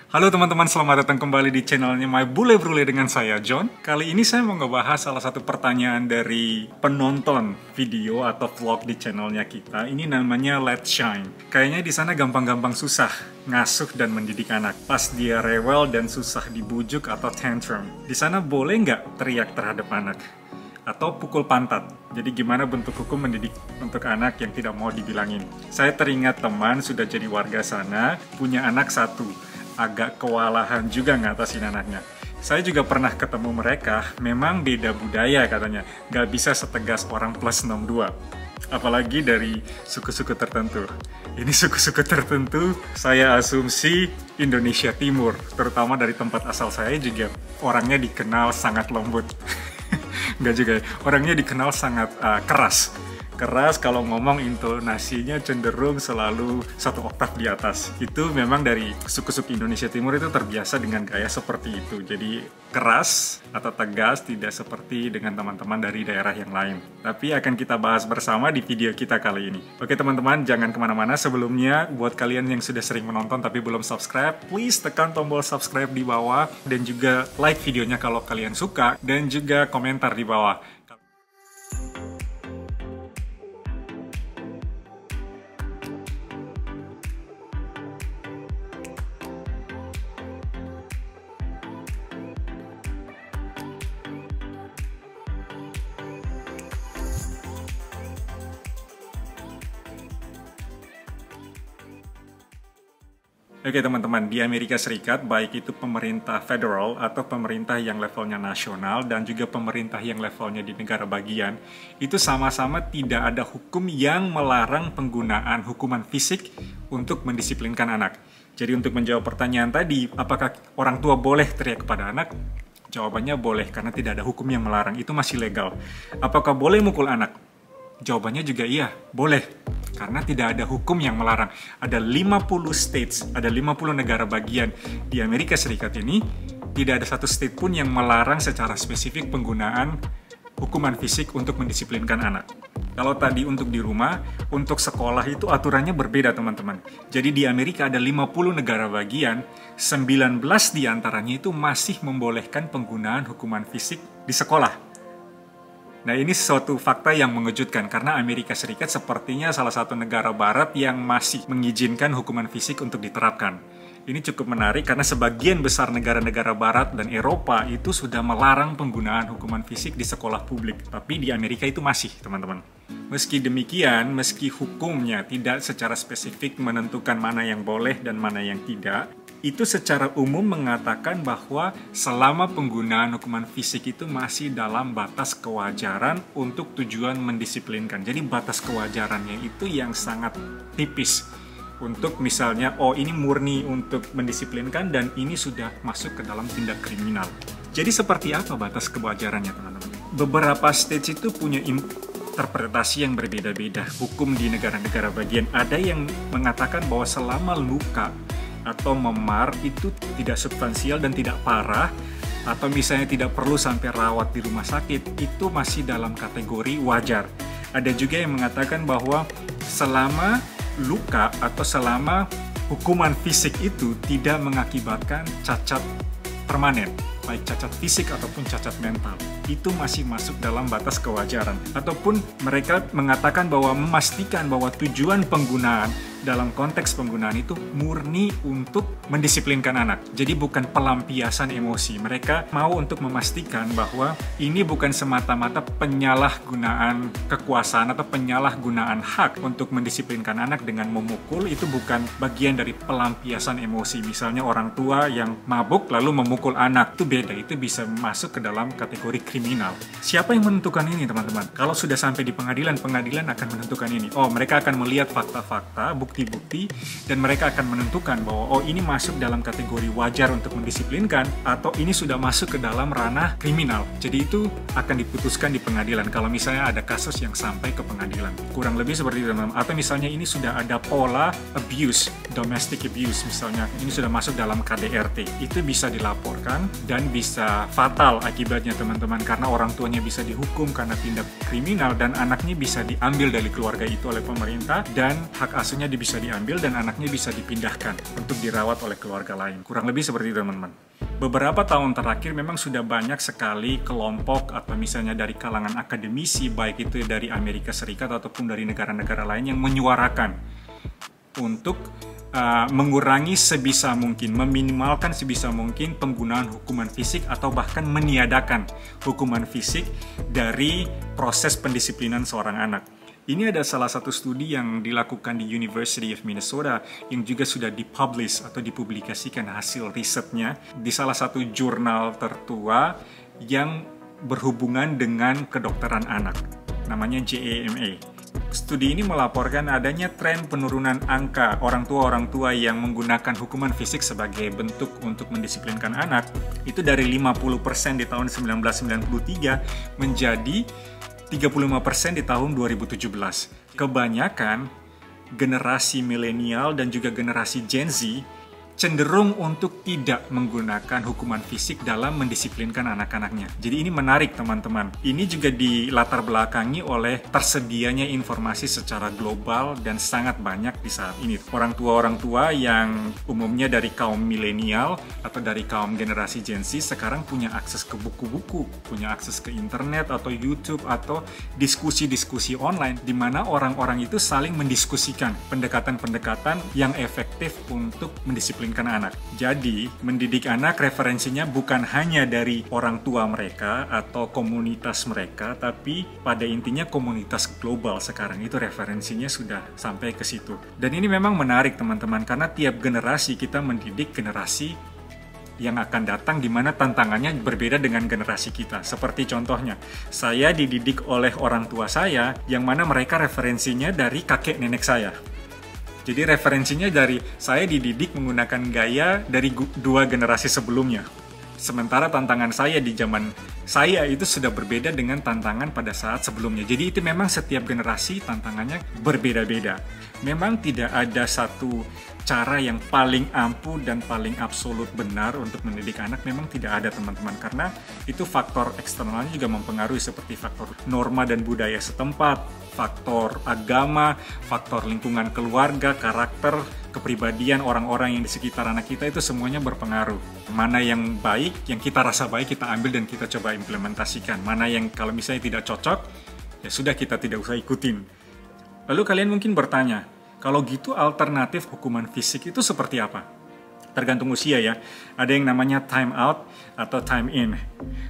Halo teman-teman, selamat datang kembali di channelnya My Bule Brule dengan saya, John. Kali ini saya mau ngebahas salah satu pertanyaan dari penonton video atau vlog di channelnya kita. Ini namanya Let's Shine. Kayaknya di sana gampang-gampang susah ngasuh dan mendidik anak. Pas dia rewel dan susah dibujuk atau tantrum. Di sana boleh nggak teriak terhadap anak? Atau pukul pantat. Jadi gimana bentuk hukum mendidik untuk anak yang tidak mau dibilangin? Saya teringat teman sudah jadi warga sana, punya anak satu. Agak kewalahan juga ngatasin anaknya. Saya juga pernah ketemu mereka, memang beda budaya katanya. Gak bisa setegas orang plus 62. Apalagi dari suku-suku tertentu. Ini suku-suku tertentu, saya asumsi Indonesia Timur. Terutama dari tempat asal saya juga orangnya dikenal sangat lembut. Nggak juga, orangnya dikenal sangat keras. Keras, kalau ngomong intonasinya cenderung selalu satu oktav di atas. Itu memang dari suku-suku Indonesia Timur itu terbiasa dengan gaya seperti itu. Jadi keras atau tegas, tidak seperti dengan teman-teman dari daerah yang lain. Tapi akan kita bahas bersama di video kita kali ini. Oke teman-teman, jangan kemana-mana. Sebelumnya, buat kalian yang sudah sering menonton tapi belum subscribe, please tekan tombol subscribe di bawah. Dan juga like videonya kalau kalian suka. Dan juga komentar di bawah. Oke teman-teman, di Amerika Serikat, baik itu pemerintah federal atau pemerintah yang levelnya nasional dan juga pemerintah yang levelnya di negara bagian, itu sama-sama tidak ada hukum yang melarang penggunaan hukuman fisik untuk mendisiplinkan anak. Jadi untuk menjawab pertanyaan tadi, apakah orang tua boleh teriak kepada anak? Jawabannya boleh, karena tidak ada hukum yang melarang, itu masih legal. Apakah boleh mukul anak? Jawabannya juga iya, boleh. Karena tidak ada hukum yang melarang. Ada 50 states, ada 50 negara bagian di Amerika Serikat ini, tidak ada satu state pun yang melarang secara spesifik penggunaan hukuman fisik untuk mendisiplinkan anak. Kalau tadi untuk di rumah, untuk sekolah itu aturannya berbeda teman-teman. Jadi di Amerika ada 50 negara bagian, 19 diantaranya itu masih membolehkan penggunaan hukuman fisik di sekolah. Nah ini suatu fakta yang mengejutkan karena Amerika Serikat sepertinya salah satu negara barat yang masih mengizinkan hukuman fisik untuk diterapkan. Ini cukup menarik karena sebagian besar negara-negara barat dan Eropa itu sudah melarang penggunaan hukuman fisik di sekolah publik. Tapi di Amerika itu masih, teman-teman. Meski demikian, meski hukumnya tidak secara spesifik menentukan mana yang boleh dan mana yang tidak, itu secara umum mengatakan bahwa selama penggunaan hukuman fisik itu masih dalam batas kewajaran untuk tujuan mendisiplinkan. Jadi batas kewajarannya itu yang sangat tipis. Untuk misalnya, oh ini murni untuk mendisiplinkan dan ini sudah masuk ke dalam tindak kriminal. Jadi seperti apa batas kewajarannya teman-teman? Beberapa states itu punya interpretasi yang berbeda-beda. Hukum di negara-negara bagian ada yang mengatakan bahwa selama luka atau memar itu tidak substansial dan tidak parah, atau misalnya tidak perlu sampai rawat di rumah sakit, itu masih dalam kategori wajar. Ada juga yang mengatakan bahwa selama luka atau selama hukuman fisik itu tidak mengakibatkan cacat permanen, baik cacat fisik ataupun cacat mental, itu masih masuk dalam batas kewajaran. Ataupun mereka mengatakan bahwa memastikan bahwa tujuan penggunaan dalam konteks penggunaan itu murni untuk mendisiplinkan anak. Jadi bukan pelampiasan emosi. Mereka mau untuk memastikan bahwa ini bukan semata-mata penyalahgunaan kekuasaan atau penyalahgunaan hak untuk mendisiplinkan anak dengan memukul. Itu bukan bagian dari pelampiasan emosi. Misalnya orang tua yang mabuk lalu memukul anak. Itu beda. Itu bisa masuk ke dalam kategori kriminal. Siapa yang menentukan ini teman-teman? Kalau sudah sampai di pengadilan, pengadilan akan menentukan ini. Oh, mereka akan melihat fakta-fakta, bukti-bukti, dan mereka akan menentukan bahwa oh ini masuk dalam kategori wajar untuk mendisiplinkan atau ini sudah masuk ke dalam ranah kriminal. Jadi itu akan diputuskan di pengadilan kalau misalnya ada kasus yang sampai ke pengadilan. Kurang lebih seperti itu teman-teman. Atau misalnya ini sudah ada pola abuse, domestic abuse misalnya, ini sudah masuk dalam KDRT. Itu bisa dilaporkan dan bisa fatal akibatnya teman-teman karena orang tuanya bisa dihukum karena tindak kriminal dan anaknya bisa diambil dari keluarga itu oleh pemerintah dan hak asuhnya bisa diambil dan anaknya bisa dipindahkan untuk dirawat oleh keluarga lain. Kurang lebih seperti itu, teman-teman. Beberapa tahun terakhir memang sudah banyak sekali kelompok atau misalnya dari kalangan akademisi, baik itu dari Amerika Serikat ataupun dari negara-negara lain yang menyuarakan untuk mengurangi sebisa mungkin, meminimalkan sebisa mungkin penggunaan hukuman fisik atau bahkan meniadakan hukuman fisik dari proses pendisiplinan seorang anak. Ini ada salah satu studi yang dilakukan di University of Minnesota yang juga sudah dipublish atau dipublikasikan hasil risetnya di salah satu jurnal tertua yang berhubungan dengan kedokteran anak, namanya JAMA. Studi ini melaporkan adanya tren penurunan angka orang tua yang menggunakan hukuman fisik sebagai bentuk untuk mendisiplinkan anak itu dari 50% di tahun 1993 menjadi 35% di tahun 2017. Kebanyakan generasi milenial dan juga generasi Gen Z cenderung untuk tidak menggunakan hukuman fisik dalam mendisiplinkan anak-anaknya. Jadi ini menarik, teman-teman. Ini juga dilatar belakangi oleh tersedianya informasi secara global dan sangat banyak di saat ini. Orang tua yang umumnya dari kaum milenial atau dari kaum generasi Gen Z sekarang punya akses ke buku-buku, punya akses ke internet atau YouTube atau diskusi-diskusi online di mana orang-orang itu saling mendiskusikan pendekatan-pendekatan yang efektif untuk mendisiplinkan anak. Jadi, mendidik anak referensinya bukan hanya dari orang tua mereka atau komunitas mereka, tapi pada intinya komunitas global sekarang itu referensinya sudah sampai ke situ. Dan ini memang menarik, teman-teman, karena tiap generasi kita mendidik generasi yang akan datang di mana tantangannya berbeda dengan generasi kita. Seperti contohnya, saya dididik oleh orang tua saya yang mana mereka referensinya dari kakek nenek saya. Jadi referensinya dari saya dididik menggunakan gaya dari dua generasi sebelumnya. Sementara tantangan saya di zaman saya itu sudah berbeda dengan tantangan pada saat sebelumnya. Jadi itu memang setiap generasi tantangannya berbeda-beda. Memang tidak ada satu cara yang paling ampuh dan paling absolut benar untuk mendidik anak, memang tidak ada, teman-teman. Karena itu faktor eksternalnya juga mempengaruhi seperti faktor norma dan budaya setempat, faktor agama, faktor lingkungan keluarga, karakter, kepribadian orang-orang yang di sekitar anak kita itu semuanya berpengaruh. Mana yang baik, yang kita rasa baik kita ambil dan kita coba implementasikan. Mana yang kalau misalnya tidak cocok, ya sudah kita tidak usah ikutin. Lalu kalian mungkin bertanya, kalau gitu alternatif hukuman fisik itu seperti apa? Tergantung usia ya. Ada yang namanya time out atau time in.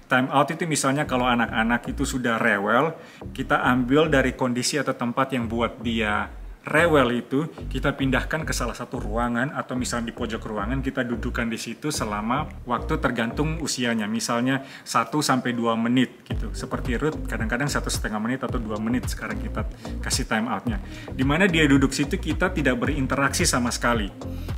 Time out itu misalnya kalau anak-anak itu sudah rewel, kita ambil dari kondisi atau tempat yang buat dia rewel itu, kita pindahkan ke salah satu ruangan atau misalnya di pojok ruangan kita dudukan di situ selama waktu tergantung usianya. Misalnya 1-2 menit gitu. Seperti Ruth kadang-kadang 1,5 menit atau 2 menit sekarang kita kasih time outnya. Dimana dia duduk situ kita tidak berinteraksi sama sekali.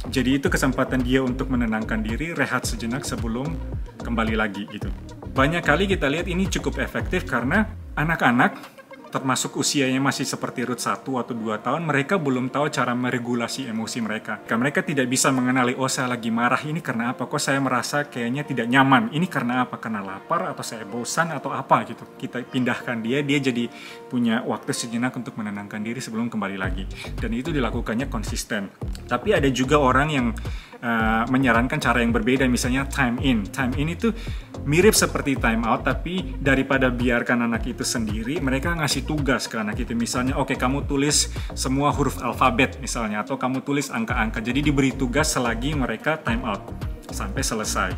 Jadi itu kesempatan dia untuk menenangkan diri, rehat sejenak sebelum kembali lagi gitu. Banyak kali kita lihat ini cukup efektif karena anak-anak termasuk usianya masih seperti Ruth 1 atau 2 tahun, mereka belum tahu cara meregulasi emosi mereka. Mereka tidak bisa mengenali, oh saya lagi marah, ini karena apa? Kok saya merasa kayaknya tidak nyaman? Ini karena apa? Karena lapar atau saya bosan atau apa gitu. Kita pindahkan dia jadi punya waktu sejenak untuk menenangkan diri sebelum kembali lagi. Dan itu dilakukannya konsisten. Tapi ada juga orang yang menyarankan cara yang berbeda, misalnya time in. Time in itu mirip seperti time out, tapi daripada biarkan anak itu sendiri, mereka ngasih tugas ke anak itu. Misalnya, oke, kamu tulis semua huruf alfabet misalnya, atau kamu tulis angka-angka. Jadi diberi tugas selagi mereka time out sampai selesai.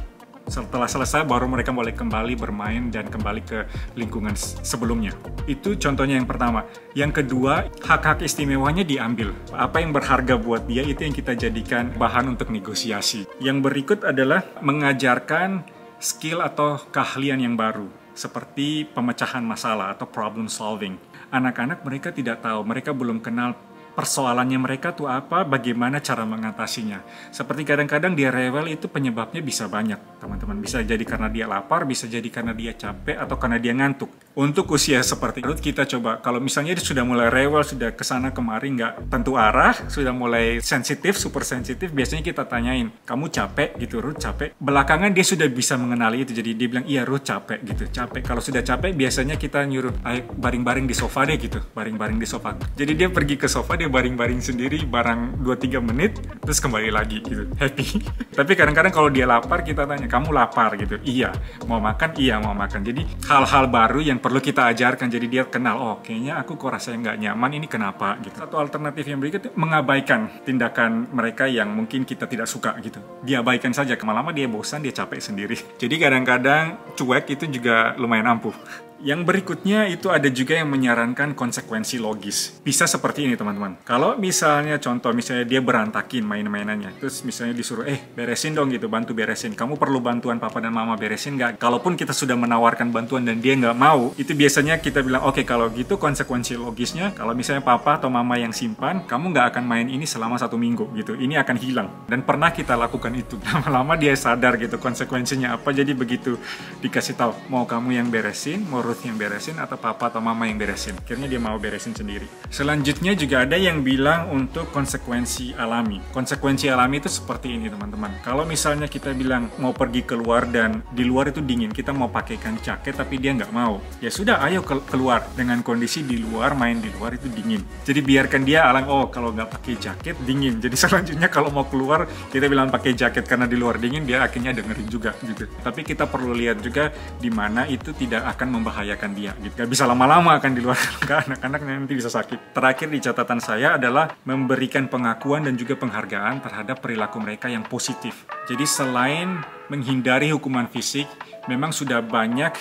Setelah selesai baru mereka boleh kembali bermain dan kembali ke lingkungan sebelumnya. Itu contohnya yang pertama. Yang kedua, hak-hak istimewanya diambil. Apa yang berharga buat dia itu yang kita jadikan bahan untuk negosiasi. Yang berikut adalah mengajarkan skill atau keahlian yang baru, seperti pemecahan masalah atau problem solving. Anak-anak mereka tidak tahu, mereka belum kenal persoalannya mereka tuh apa, bagaimana cara mengatasinya. Seperti kadang-kadang dia rewel itu penyebabnya bisa banyak, teman-teman. Bisa jadi karena dia lapar, bisa jadi karena dia capek, atau karena dia ngantuk. Untuk usia seperti itu, kita coba, kalau misalnya dia sudah mulai rewel, sudah kesana kemari, nggak tentu arah, sudah mulai sensitif, super sensitif, biasanya kita tanyain, kamu capek gitu, Ruth, capek? Belakangan dia sudah bisa mengenali itu, jadi dia bilang, iya Ruth capek gitu, capek. Kalau sudah capek, biasanya kita nyuruh, ayo baring-baring di sofa deh gitu, baring-baring di sofa. Jadi dia pergi ke sofa, dia baring-baring sendiri barang 2-3 menit, terus kembali lagi gitu, happy. Tapi kadang-kadang kalau dia lapar, kita tanya, kamu lapar gitu? Iya. Mau makan? Iya, mau makan. Jadi hal-hal baru yang perlu kita ajarkan, jadi dia kenal, oh kayaknya aku kok rasanya nggak nyaman, ini kenapa gitu. Satu alternatif yang berikut, mengabaikan tindakan mereka yang mungkin kita tidak suka gitu. Diabaikan saja, lama-lama dia bosan, dia capek sendiri. Jadi kadang-kadang cuek itu juga lumayan ampuh. Yang berikutnya itu ada juga yang menyarankan konsekuensi logis. Bisa seperti ini teman-teman. Kalau misalnya contoh, misalnya dia berantakin main-mainannya. Terus misalnya disuruh, beresin dong gitu, bantu beresin. Kamu perlu bantuan papa dan mama beresin nggak? Kalaupun kita sudah menawarkan bantuan dan dia nggak mau, itu biasanya kita bilang, oke, kalau gitu konsekuensi logisnya, kalau misalnya papa atau mama yang simpan, kamu nggak akan main ini selama 1 minggu gitu. Ini akan hilang. Dan pernah kita lakukan itu. Lama-lama dia sadar gitu konsekuensinya apa. Jadi begitu dikasih tahu, mau kamu yang beresin, mau Ruth yang beresin atau papa atau mama yang beresin. Akhirnya dia mau beresin sendiri. Selanjutnya juga ada yang bilang untuk konsekuensi alami. Konsekuensi alami itu seperti ini teman-teman. Kalau misalnya kita bilang mau pergi keluar dan di luar itu dingin, kita mau pakaikan jaket tapi dia nggak mau. Ya sudah, ayo keluar dengan kondisi di luar, main di luar itu dingin. Jadi biarkan dia alam, oh kalau nggak pakai jaket dingin. Jadi selanjutnya kalau mau keluar kita bilang pakai jaket karena di luar dingin, dia akhirnya dengerin juga gitu. Tapi kita perlu lihat juga di mana itu tidak akan membahayakan dia gitu. Gak bisa lama-lama akan di luar, anak-anak nanti bisa sakit. Terakhir di catatan saya adalah memberikan pengakuan dan juga penghargaan terhadap perilaku mereka yang positif. Jadi selain menghindari hukuman fisik, memang sudah banyak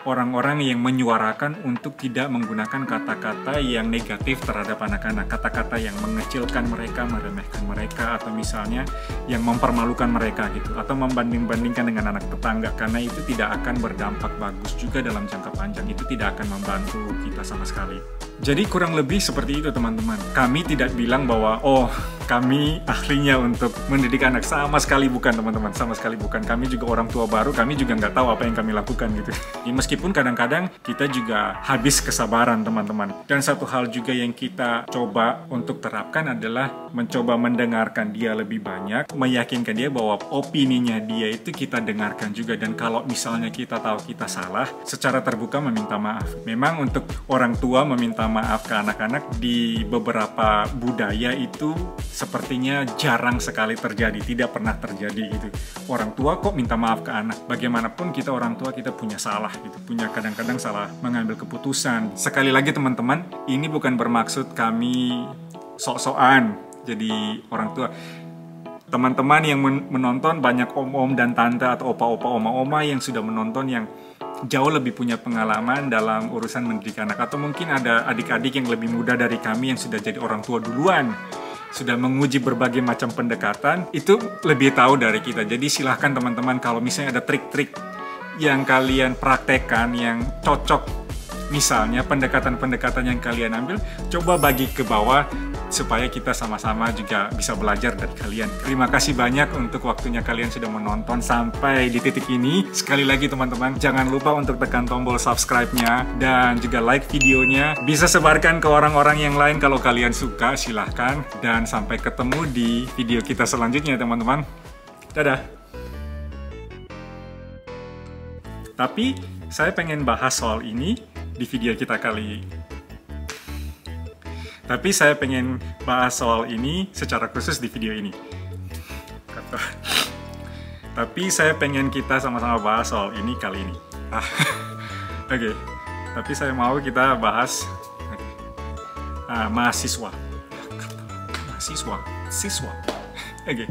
orang-orang yang menyuarakan untuk tidak menggunakan kata-kata yang negatif terhadap anak-anak, kata-kata yang mengecilkan mereka, meremehkan mereka, atau misalnya yang mempermalukan mereka gitu, atau membanding-bandingkan dengan anak tetangga, karena itu tidak akan berdampak bagus juga dalam jangka panjang. Itu tidak akan membantu kita sama sekali. Jadi kurang lebih seperti itu teman-teman. Kami tidak bilang bahwa kami ahlinya untuk mendidik anak. Sama sekali bukan teman-teman, sama sekali bukan. Kami juga orang tua baru, kami juga nggak tahu apa yang kami lakukan gitu. Meskipun kadang-kadang kita juga habis kesabaran teman-teman. Dan satu hal juga yang kita coba untuk terapkan adalah mencoba mendengarkan dia lebih banyak, meyakinkan dia bahwa opininya dia itu kita dengarkan juga. Dan kalau misalnya kita tahu kita salah, secara terbuka meminta maaf. Memang untuk orang tua meminta maaf ke anak-anak di beberapa budaya itu sepertinya jarang sekali terjadi, tidak pernah terjadi gitu. Orang tua kok minta maaf ke anak? Bagaimanapun kita orang tua, kita punya salah gitu, punya kadang-kadang salah mengambil keputusan. Sekali lagi teman-teman, ini bukan bermaksud kami sok-sokan jadi orang tua. Teman-teman yang menonton, banyak om-om dan tante atau opa-opa, oma-oma yang sudah menonton yang jauh lebih punya pengalaman dalam urusan mendidik anak, atau mungkin ada adik-adik yang lebih muda dari kami yang sudah jadi orang tua duluan, sudah menguji berbagai macam pendekatan, itu lebih tahu dari kita. Jadi silahkan teman-teman, kalau misalnya ada trik-trik yang kalian praktekkan yang cocok, misalnya pendekatan-pendekatan yang kalian ambil, coba bagi ke bawah supaya kita sama-sama juga bisa belajar dari kalian. Terima kasih banyak untuk waktunya kalian sudah menonton sampai di titik ini. Sekali lagi teman-teman, jangan lupa untuk tekan tombol subscribe-nya dan juga like videonya. Bisa sebarkan ke orang-orang yang lain kalau kalian suka, silahkan. Dan sampai ketemu di video kita selanjutnya teman-teman. Dadah! Tapi saya pengen bahas soal ini di video kita kali ini. Tapi saya pengen bahas soal ini secara khusus di video ini. Tapi saya pengen kita sama-sama bahas soal ini kali ini. Oke. Tapi saya mau kita bahas mahasiswa. Siswa. Oke.